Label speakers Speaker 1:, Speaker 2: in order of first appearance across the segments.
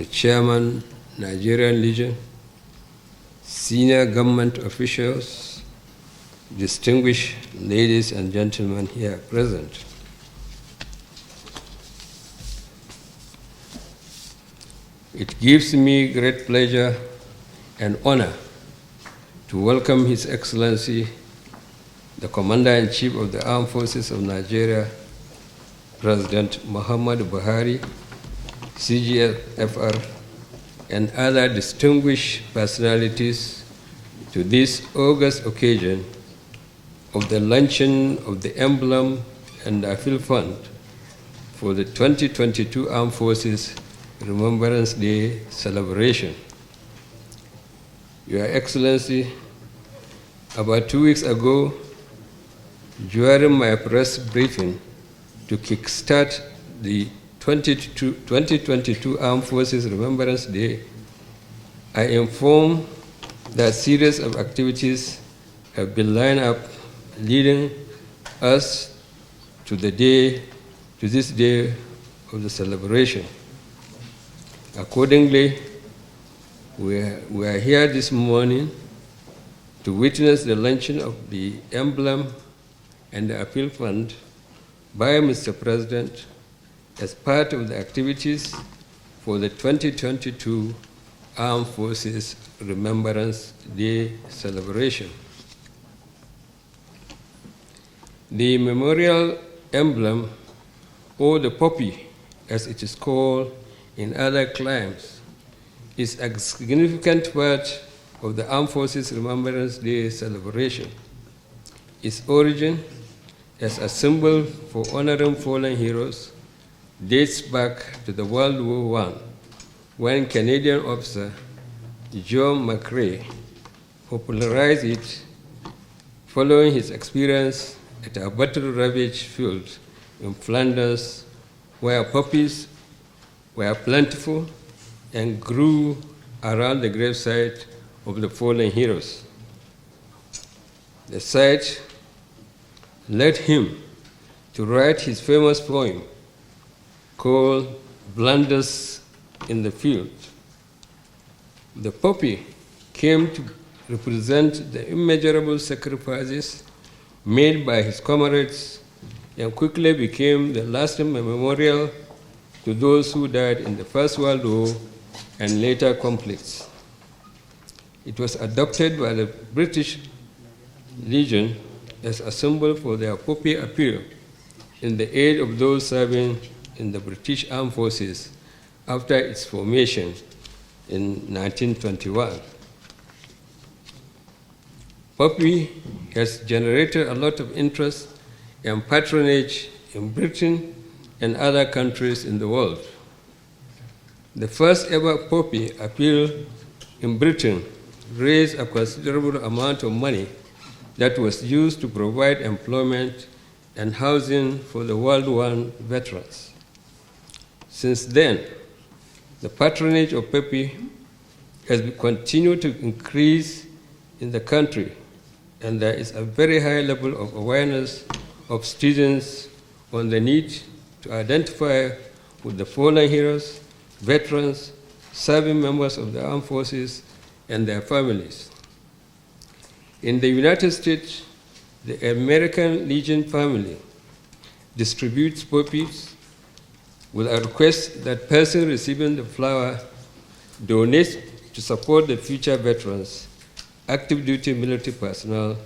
Speaker 1: the Chairman, Nigerian Legion, senior government officials, distinguished ladies and gentlemen here present. It gives me great pleasure and honor to welcome His Excellency, the Commander-in-Chief of the Armed Forces of Nigeria, President Muhammadu Buhari, CGFR, and other distinguished personalities to this august occasion of the launching of the Emblem and Appeal Fund for the 2022 Armed Forces Remembrance Day celebration. Your Excellency, about 2 weeks ago, during my press briefing to kickstart the 2022 Armed Forces Remembrance Day, I informed that a series of activities have been lined up leading us to this day of the celebration. Accordingly, we are here this morning to witness the launching of the Emblem and the Appeal Fund by Mr. President as part of the activities for the 2022 Armed Forces Remembrance Day celebration. The memorial emblem, or the poppy as it is called in other climes, is a significant part of the Armed Forces Remembrance Day celebration. Its origin as a symbol for honoring fallen heroes dates back to the World War I, when Canadian officer John McCrae popularized it following his experience at a battle-ravaged field in Flanders, where poppies were plentiful and grew around the gravesite of the fallen heroes. The sight led him to write his famous poem called Blunders in the Field. The poppy came to represent the immeasurable sacrifices made by his comrades and quickly became the lasting memorial to those who died in the First World War and later conflicts. It was adopted by the British Legion as a symbol for their poppy appeal in the aid of those serving in the British Armed Forces after its formation in 1921. Poppy has generated a lot of interest and patronage in Britain and other countries in the world. The first ever poppy appeal in Britain raised a considerable amount of money that was used to provide employment and housing for the World War I veterans. Since then, the patronage of poppy has continued to increase in the country, and there is a very high level of awareness of students on the need to identify with the fallen heroes, veterans, serving members of the armed forces, and their families. In the United States, the American Legion family distributes poppies with a request that person receiving the flower donates to support the future veterans, active duty military personnel,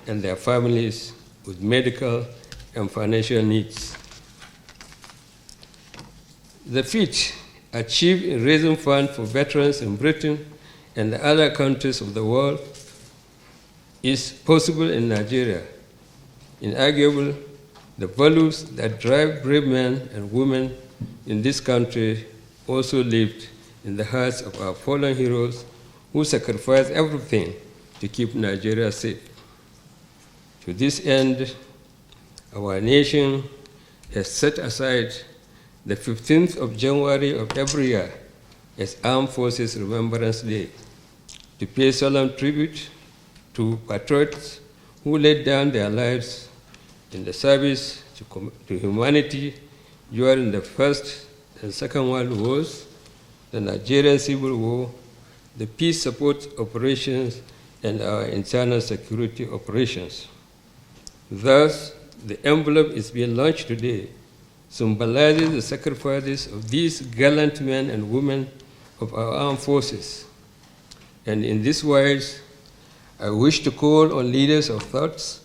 Speaker 1: and their families with medical and financial needs. The feat achieved in raising funds for veterans in Britain and the other countries of the world is possible in Nigeria. Inarguable, the values that drive brave men and women in this country also lived in the hearts of our fallen heroes who sacrificed everything to keep Nigeria safe. To this end, our nation has set aside the 15th of January of every year as Armed Forces Remembrance Day to pay solemn tribute to patriots who laid down their lives in the service to humanity during the First and Second World Wars, the Nigerian Civil War, the peace support operations, and our internal security operations. Thus, the emblem is being launched today, symbolizing the sacrifices of these gallant men and women of our armed forces. And in this wise, I wish to call on leaders of thoughts,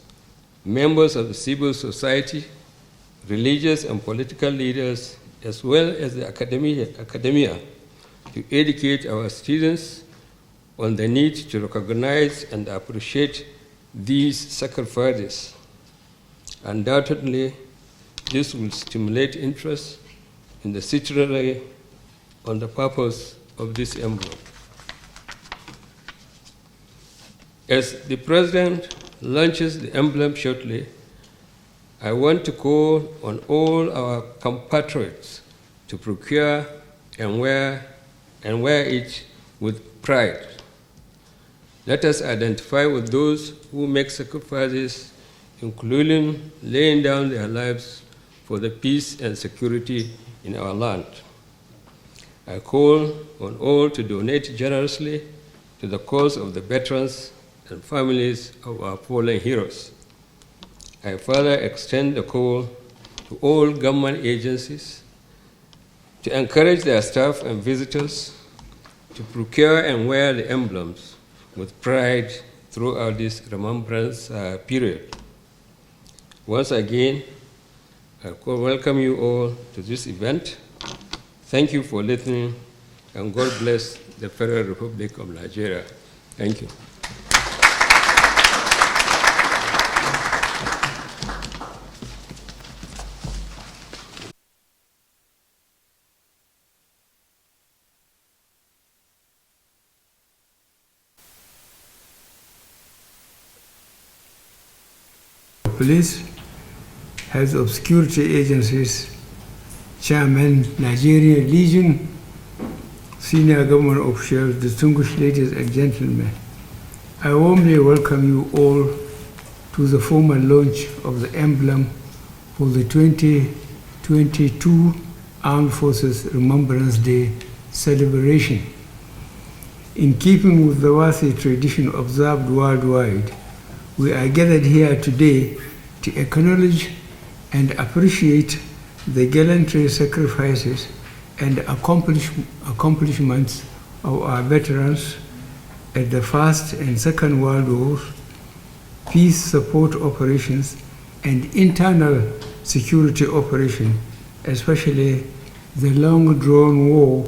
Speaker 1: members of the civil society, religious and political leaders, as well as the academia, to educate our students on the need to recognize and appreciate these sacrifices. Undoubtedly, this will stimulate interest in the citizenry on the purpose of this emblem. As the President launches the emblem shortly, I want to call on all our compatriots to procure and wear it with pride. Let us identify with those who make sacrifices, including laying down their lives for the peace and security in our land. I call on all to donate generously to the cause of the veterans and families of our fallen heroes. I further extend the call to all government agencies to encourage their staff and visitors to procure and wear the emblems with pride throughout this remembrance period. Once again, I welcome you all to this event. Thank you for listening, and God bless the Federal Republic of Nigeria. Thank you.
Speaker 2: Police, heads of security agencies, chairman, Nigerian Legion, senior government officials, distinguished ladies and gentlemen, I warmly welcome you all to the formal launch of the emblem for the 2022 Armed Forces Remembrance Day celebration. In keeping with the worthy tradition observed worldwide, we are gathered here today to acknowledge and appreciate the gallantry, sacrifices, and accomplishments of our veterans at the First and Second World Wars, peace support operations, and internal security operations, especially the long-drawn war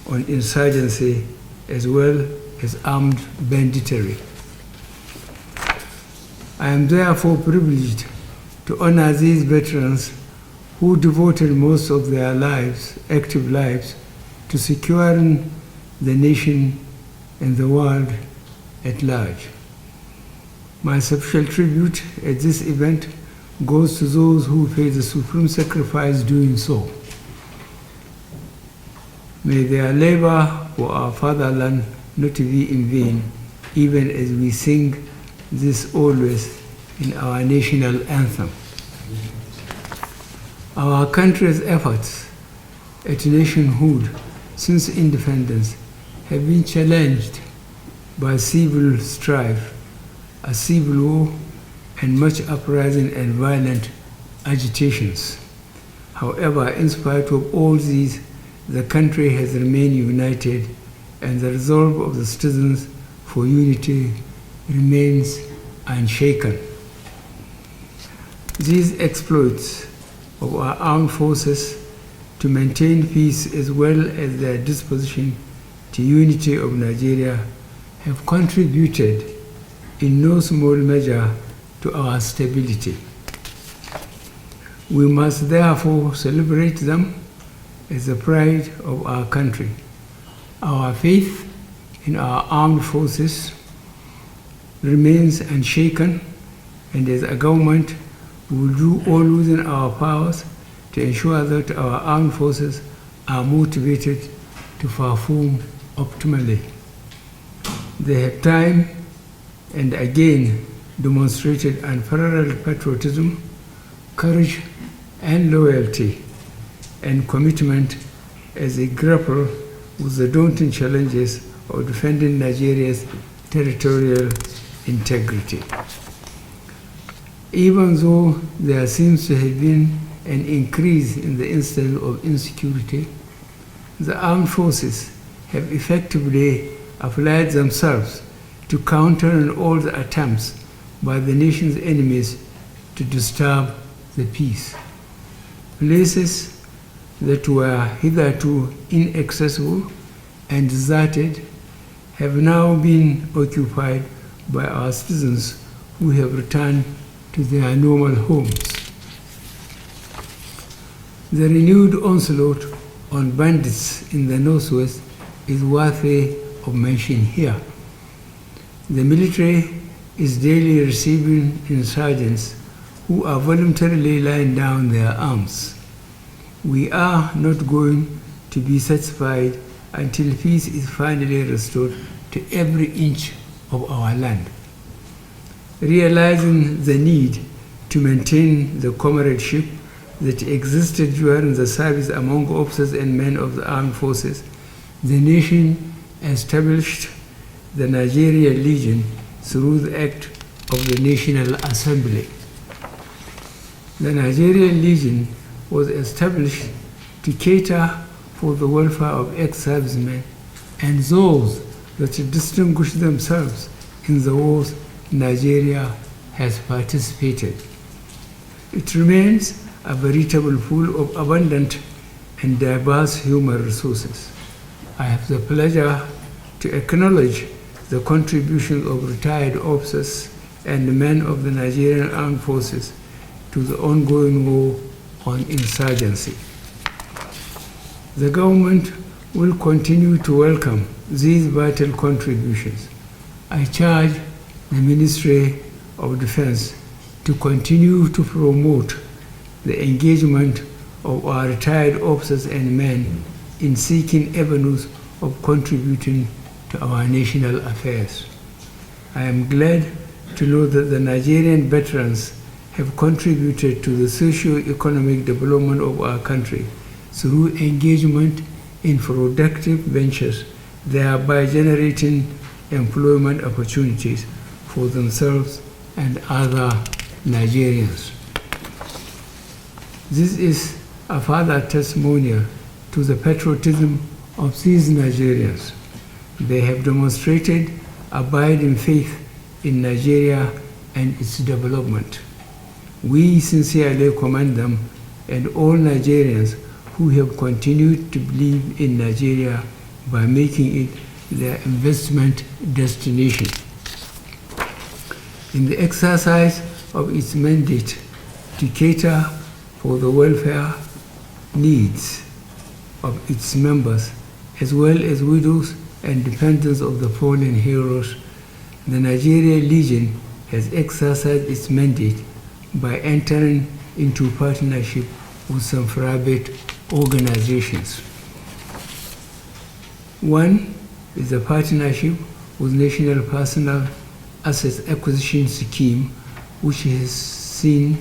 Speaker 2: on insurgency as well as armed banditry. I am therefore privileged to honor these veterans who devoted most of their lives, active lives, to securing the nation and the world at large. My special tribute at this event goes to those who paid the supreme sacrifice doing so. May their labor for our fatherland not be in vain, even as we sing this always in our national anthem. Our country's efforts at nationhood since independence have been challenged by civil strife, a civil war, and much uprising and violent agitations. However, in spite of all these, the country has remained united, and the resolve of the citizens for unity remains unshaken. These exploits of our armed forces to maintain peace as well as their disposition to unity of Nigeria have contributed in no small measure to our stability. We must therefore celebrate them as the pride of our country. Our faith in our armed forces remains unshaken, and as a government, we will do all within our powers to ensure that our armed forces are motivated to perform optimally. They have time and again demonstrated unparalleled patriotism, courage, and loyalty and commitment as they grapple with the daunting challenges of defending Nigeria's territorial integrity. Even though there seems to have been an increase in the incidence of insecurity, the armed forces have effectively applied themselves to counter all the attempts by the nation's enemies to disturb the peace. Places that were hitherto inaccessible and deserted have now been occupied by our citizens who have returned to their normal homes. The renewed onslaught on bandits in the northwest is worthy of mention here. The military is daily receiving insurgents who are voluntarily laying down their arms. We are not going to be satisfied until peace is finally restored to every inch of our land. Realizing the need to maintain the comradeship that existed during the service among officers and men of the armed forces, the nation established the Nigerian Legion through the Act of the National Assembly. The Nigerian Legion was established to cater for the welfare of ex-servicemen and those that distinguished themselves in the wars Nigeria has participated. It remains a veritable pool of abundant and diverse human resources. I have the pleasure to acknowledge the contribution of retired officers and men of the Nigerian Armed Forces to the ongoing war on insurgency. The government will continue to welcome these vital contributions. I charge the Ministry of Defense to continue to promote the engagement of our retired officers and men in seeking avenues of contributing to our national affairs. I am glad to know that the Nigerian veterans have contributed to the socio-economic development of our country through engagement in productive ventures, thereby generating employment opportunities for themselves and other Nigerians. This is a further testimonial to the patriotism of these Nigerians. They have demonstrated abiding faith in Nigeria and its development. We sincerely commend them and all Nigerians who have continued to believe in Nigeria by making it their investment destination. In the exercise of its mandate to cater for the welfare needs of its members, as well as widows and dependents of the fallen heroes, the Nigerian Legion has exercised its mandate by entering into partnership with some private organizations. One is a partnership with National Personal Assets Acquisition Scheme, which has seen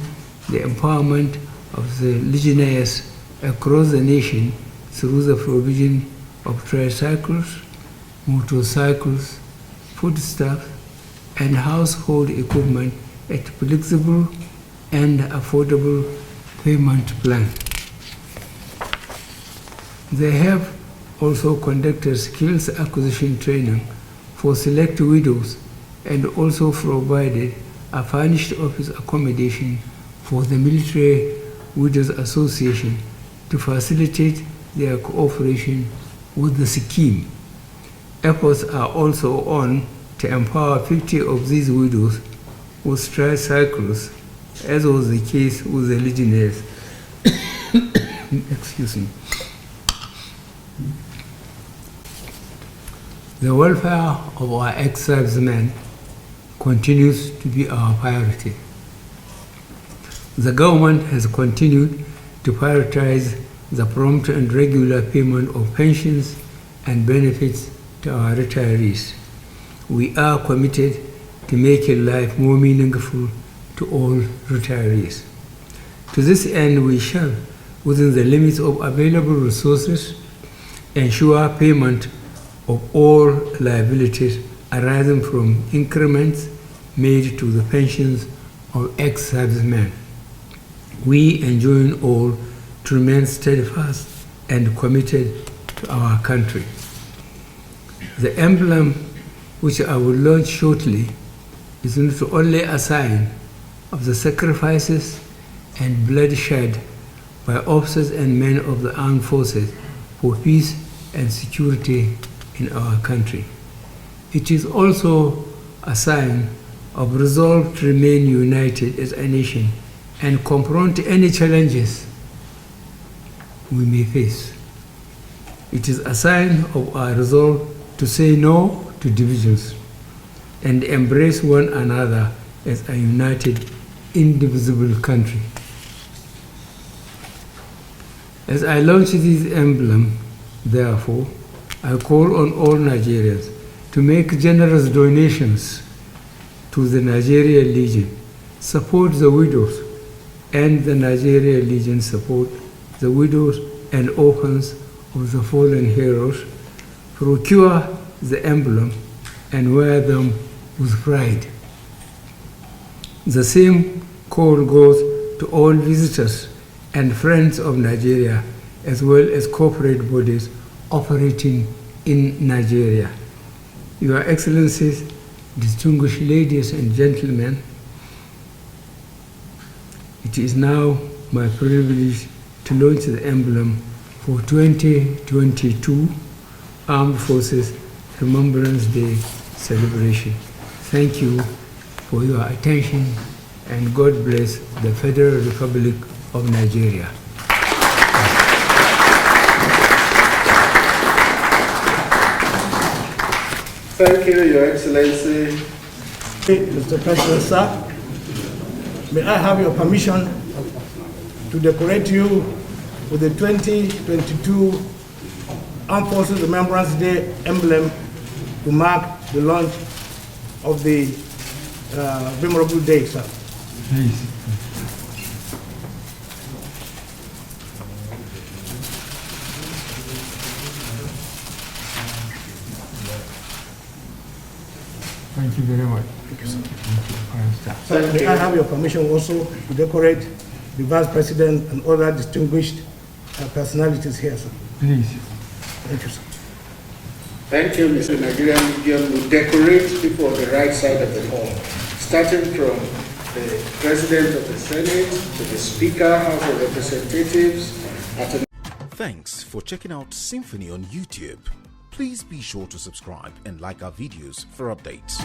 Speaker 2: the empowerment of the legionnaires across the nation through the provision of tricycles, motorcycles, foodstuffs, and household equipment at flexible and affordable payment plan. They have also conducted skills acquisition training for select widows and also provided a furnished office accommodation for the Military Widows Association to facilitate their cooperation with the scheme. Efforts are also on to empower 50 of these widows with tricycles, as was the case with the legionnaires. Excuse me. The welfare of our ex-servicemen continues to be our priority. The government has continued to prioritize the prompt and regular payment of pensions and benefits to our retirees. We are committed to making life more meaningful to all retirees. To this end, we shall, within the limits of available resources, ensure payment of all liabilities arising from increments made to the pensions of ex-servicemen. We enjoin all to remain steadfast and committed to our country. The emblem, which I will launch shortly, is not only a sign of the sacrifices and bloodshed by officers and men of the armed forces for peace and security in our country. It is also a sign of resolve to remain united as a nation and confront any challenges we may face. It is a sign of our resolve to say no to divisions and embrace one another as a united, indivisible country. As I launch this emblem, therefore, I call on all Nigerians to make generous donations to the Nigerian Legion, support the widows, and the Nigerian Legion support the widows and orphans of the fallen heroes, procure the emblem, and wear them with pride. The same call goes to all visitors and friends of Nigeria, as well as corporate bodies operating in Nigeria. Your Excellencies, distinguished ladies and gentlemen, it is now my privilege to launch the emblem for 2022 Armed Forces Remembrance Day celebration. Thank you for your attention, and God bless the Federal Republic of Nigeria.
Speaker 3: Thank you, Your Excellency.
Speaker 4: Mr. President, sir, may I have your permission to decorate you with the 2022 Armed Forces Remembrance Day emblem to mark the launch of the memorable day, sir.
Speaker 2: Please. Thank you very much.
Speaker 4: Thank you, sir.
Speaker 2: Thank you.
Speaker 4: May I have your permission also to decorate the Vice President and other distinguished personalities here, sir.
Speaker 2: Please.
Speaker 4: Thank you, sir.
Speaker 3: Thank you, Mr. Nigerian Legion. We decorate people on the right side of the hall, starting from the President of the Senate to the Speaker, House of Representatives.
Speaker 5: Thanks for checking out SYMFONI on YouTube. Please be sure to subscribe and like our videos for updates.